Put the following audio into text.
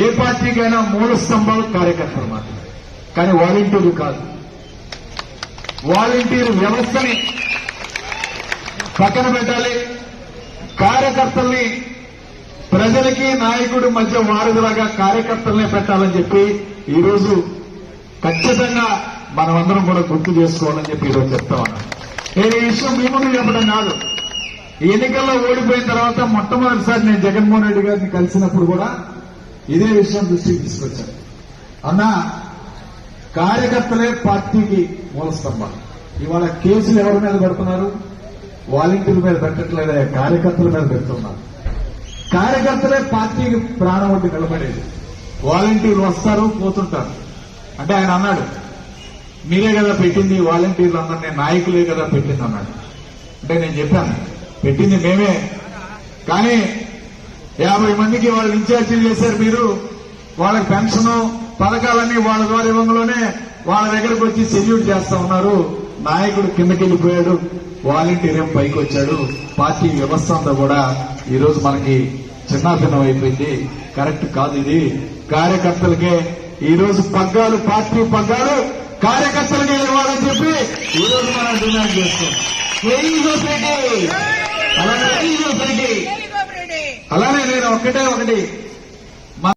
ఏ పార్టీకైనా మూల స్తంభాలు కార్యకర్తలు మాత్రమే, కానీ వాలంటీర్లు కాదు. వాలంటీర్ వ్యవస్థని పక్కన పెట్టాలి. కార్యకర్తల్ని ప్రజలకి నాయకుడి మధ్య వారధిలాగా కార్యకర్తలనే పెట్టాలని చెప్పి ఈరోజు ఖచ్చితంగా మనమందరం కూడా గుర్తు చేసుకోవాలని చెప్పి ఈరోజు చెప్తా ఉన్నాను. నేను ఈ విషయం మీ ముందు చెప్పడం కాదు. ఈ ఎన్నికల్లో ఓడిపోయిన తర్వాత మొట్టమొదటిసారి నేను జగన్మోహన్ రెడ్డి గారిని కలిసినప్పుడు కూడా ఇదే విషయం దృష్టికి తీసుకొచ్చాను. అన్నా, కార్యకర్తలే పార్టీకి మూల స్తంభాలు. ఇవాళ కేసులు ఎవరి మీద పెడుతున్నారు? వాలంటీర్ల మీద పెట్టట్లేదే, కార్యకర్తల మీద పెడుతున్నారు. కార్యకర్తలే పార్టీకి ప్రాణం వంటి నిలబడేది. వాలంటీర్లు వస్తారు పోతుంటారు. అంటే ఆయన అన్నాడు, మీరే కదా పెట్టింది వాలంటీర్లు అందరినీ, నాయకులే కదా పెట్టింది అన్నాడు. అంటే నేను చెప్పాను, పెట్టింది మేమే, కానీ 50 మందికి వాళ్ళు ఇన్ఛార్జీలు చేశారు మీరు. వాళ్ళకి పెన్షన్ పథకాలన్నీ వాళ్ళ ద్వారా ఇవ్వడంలోనే వాళ్ళ దగ్గరకు వచ్చి సెల్యూట్ చేస్తా ఉన్నారు. నాయకుడు కిందకి వెళ్ళిపోయాడు, వాలంటీర్ ఏం పైకి వచ్చాడు. పార్టీ వ్యవస్థ అంతా కూడా ఈ రోజు మనకి చిన్నాభిన్నం అయిపోయింది. కరెక్ట్ కాదు ఇది. కార్యకర్తలకే ఈ రోజు పగ్గాలు, పార్టీ పగ్గాలు కార్యకర్తలకే ఇవ్వాలని చెప్పి ఈ రోజు మనం డిమాండ్ చేస్తాం. అలానే నేను ఒకటి